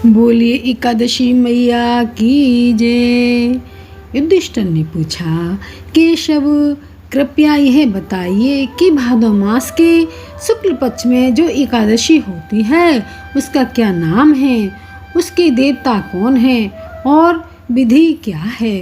बोलिए एकादशी मैया की जय। युधिष्ठिर ने पूछा, केशव कृपया यह बताइए कि भादो मास के शुक्ल पक्ष में जो एकादशी होती है उसका क्या नाम है, उसके देवता कौन है और विधि क्या है।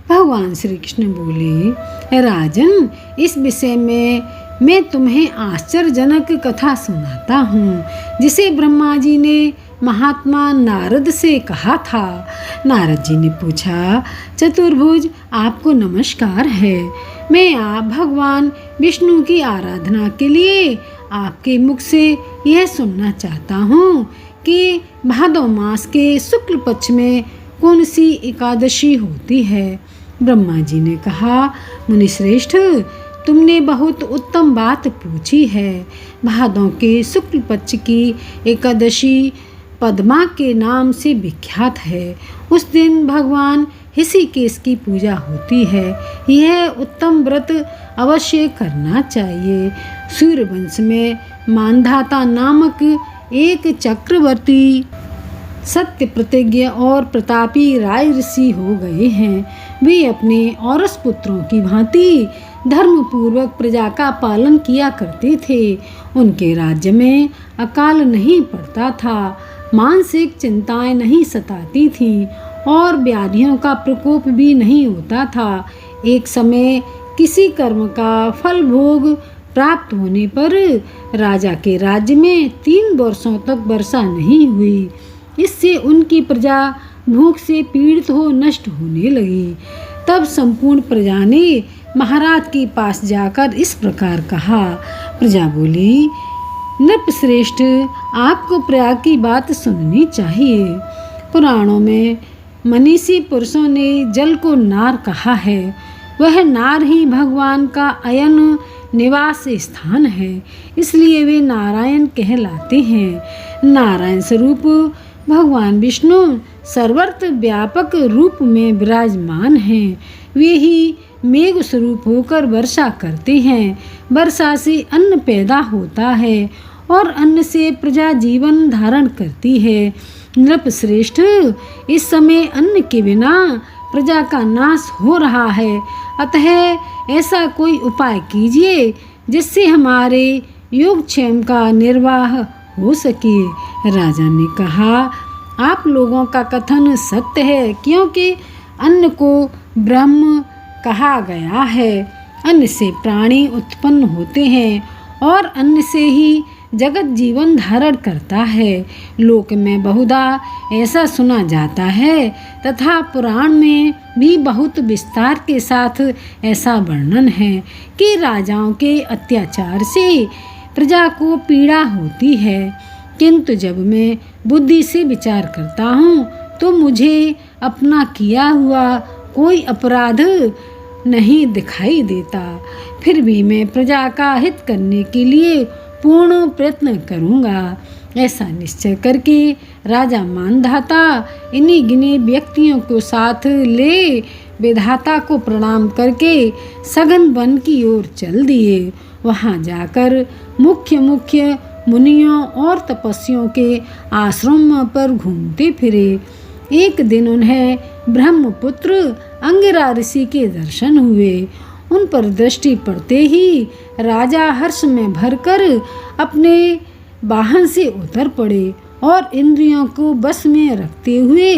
भगवान श्री कृष्ण बोले, राजन, इस विषय में मैं तुम्हें आश्चर्यजनक कथा सुनाता हूँ जिसे ब्रह्मा जी ने महात्मा नारद से कहा था। नारद जी ने पूछा, चतुर्भुज आपको नमस्कार है। मैं आप भगवान विष्णु की आराधना के लिए आपके मुख से यह सुनना चाहता हूँ कि भादो मास के शुक्ल पक्ष में कौन सी एकादशी होती है। ब्रह्मा जी ने कहा, मुनिश्रेष्ठ, तुमने बहुत उत्तम बात पूछी है। भादों के शुक्ल पक्ष की एकादशी पद्मा के नाम से विख्यात है। उस दिन भगवान ऋषिकेश की पूजा होती है। यह उत्तम व्रत अवश्य करना चाहिए। सूर्यवंश में मानधाता नामक एक चक्रवर्ती सत्य प्रतिज्ञ और प्रतापी राय ऋषि हो गए हैं। वे अपने औरस पुत्रों की भांति धर्मपूर्वक प्रजा का पालन किया करते थे। उनके राज्य में अकाल नहीं पड़ता था, मानसिक चिंताएं नहीं सताती थीं और व्याधियों का प्रकोप भी नहीं होता था। एक समय किसी कर्म का फल भोग प्राप्त होने पर राजा के राज्य में 3 वर्षों तक वर्षा नहीं हुई। इससे उनकी प्रजा भूख से पीड़ित हो नष्ट होने लगी। तब संपूर्ण प्रजा ने महाराज के पास जाकर इस प्रकार कहा। प्रजा बोली, नृपश्रेष्ठ, आपको प्रजा की बात सुननी चाहिए। पुराणों में मनीषी पुरुषों ने जल को नार कहा है। वह नार ही भगवान का अयन निवास स्थान है, इसलिए वे नारायण कहलाते हैं। नारायण स्वरूप भगवान विष्णु सर्वत्र व्यापक रूप में विराजमान हैं। वे ही मेघ स्वरूप होकर वर्षा करते हैं। वर्षा से अन्न पैदा होता है और अन्न से प्रजा जीवन धारण करती है। नृपश्रेष्ठ, इस समय अन्न के बिना प्रजा का नाश हो रहा है, अतः ऐसा कोई उपाय कीजिए जिससे हमारे योगक्षेम का निर्वाह हो सके। राजा ने कहा, आप लोगों का कथन सत्य है, क्योंकि अन्न को ब्रह्म कहा गया है। अन्न से प्राणी उत्पन्न होते हैं और अन्न से ही जगत जीवन धारण करता है। लोक में बहुधा ऐसा सुना जाता है तथा पुराण में भी बहुत विस्तार के साथ ऐसा वर्णन है कि राजाओं के अत्याचार से प्रजा को पीड़ा होती है। किंतु जब मैं बुद्धि से विचार करता हूँ तो मुझे अपना किया हुआ कोई अपराध नहीं दिखाई देता। फिर भी मैं प्रजा का हित करने के लिए पूर्ण प्रयत्न करूँगा। ऐसा निश्चय करके राजा मानधाता इन्हीं गिने व्यक्तियों को साथ ले विधाता को प्रणाम करके सघन वन की ओर चल दिए। वहाँ जाकर मुख्य मुनियों और तपस्वियों के आश्रम पर घूमते फिरे। एक दिन उन्हें ब्रह्मपुत्र अंगिरा ऋषि के दर्शन हुए। उन पर दृष्टि पड़ते ही राजा हर्ष में भरकर अपने वाहन से उतर पड़े और इंद्रियों को बस में रखते हुए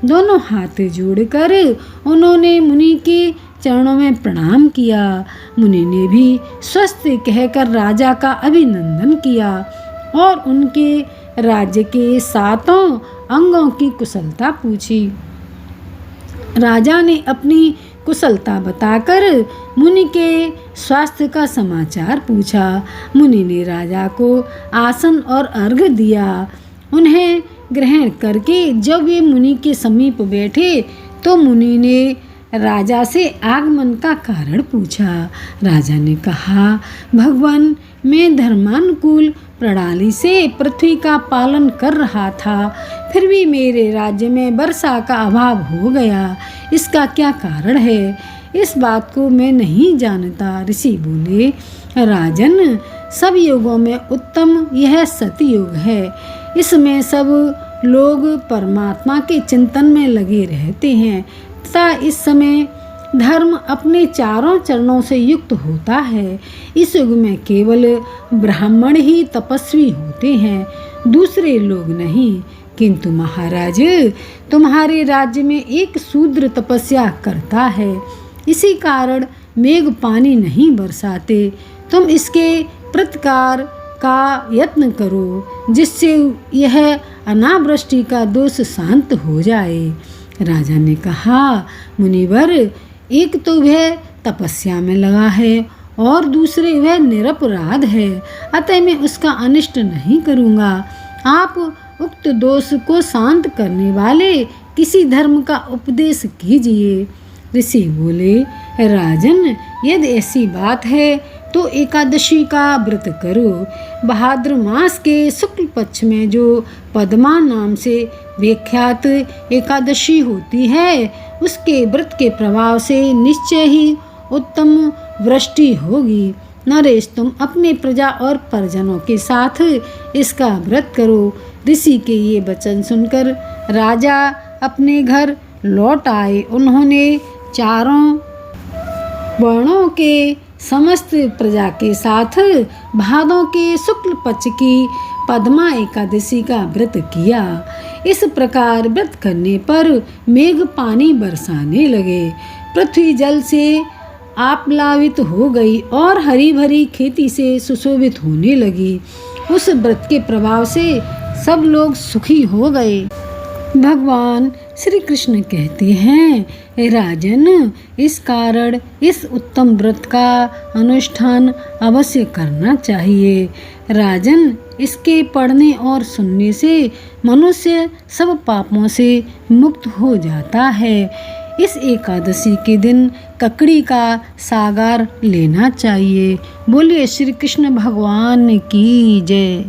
दोनों हाथ जोड़कर उन्होंने मुनि के चरणों में प्रणाम किया। मुनि ने भी स्वस्थ कहकर राजा का अभिनंदन किया और उनके राज्य के 7 अंगों की कुशलता पूछी। राजा ने अपनी कुशलता बताकर मुनि के स्वास्थ्य का समाचार पूछा। मुनि ने राजा को आसन और अर्घ्य दिया। उन्हें ग्रहण करके जब वे मुनि के समीप बैठे तो मुनि ने राजा से आगमन का कारण पूछा। राजा ने कहा, भगवान, मैं धर्मानुकूल प्रणाली से पृथ्वी का पालन कर रहा था, फिर भी मेरे राज्य में वर्षा का अभाव हो गया। इसका क्या कारण है? इस बात को मैं नहीं जानता। ऋषि बोले, राजन, सब योगों में उत्तम यह सतयुग है। इसमें सब लोग परमात्मा के चिंतन में लगे रहते हैं तथा इस समय धर्म अपने चारों चरणों से युक्त होता है। इस युग में केवल ब्राह्मण ही तपस्वी होते हैं, दूसरे लोग नहीं। किंतु महाराज, तुम्हारे राज्य में एक शूद्र तपस्या करता है, इसी कारण मेघ पानी नहीं बरसाते। तुम इसके प्रतिकार का यत्न करो, जिससे यह अनावृष्टि का दोष शांत हो जाए। राजा ने कहा, मुनिवर, एक तो वह तपस्या में लगा है और दूसरे वह निरपराध है, अतः मैं उसका अनिष्ट नहीं करूँगा। आप उक्त दोष को शांत करने वाले किसी धर्म का उपदेश कीजिए। ऋषि बोले, राजन, यदि ऐसी बात है तो एकादशी का व्रत करो। भाद्र मास के शुक्ल पक्ष में जो पद्मा नाम से विख्यात एकादशी होती है, उसके व्रत के प्रभाव से निश्चय ही उत्तम वृष्टि होगी। नरेश, तुम अपने प्रजा और परिजनों के साथ इसका व्रत करो। ऋषि के ये वचन सुनकर राजा अपने घर लौट आए। उन्होंने चारों वर्णों के समस्त प्रजा के साथ भादों के शुक्ल पक्ष की पद्मा एकादशी का व्रत किया। इस प्रकार व्रत करने पर मेघ पानी बरसाने लगे, पृथ्वी जल से आप्लावित हो गई और हरी भरी खेती से सुशोभित होने लगी। उस व्रत के प्रभाव से सब लोग सुखी हो गए। भगवान श्री कृष्ण कहते हैं, राजन, इस कारण इस उत्तम व्रत का अनुष्ठान अवश्य करना चाहिए। राजन, इसके पढ़ने और सुनने से मनुष्य सब पापों से मुक्त हो जाता है। इस एकादशी के दिन ककड़ी का सागर लेना चाहिए। बोलिए श्री कृष्ण भगवान की जय।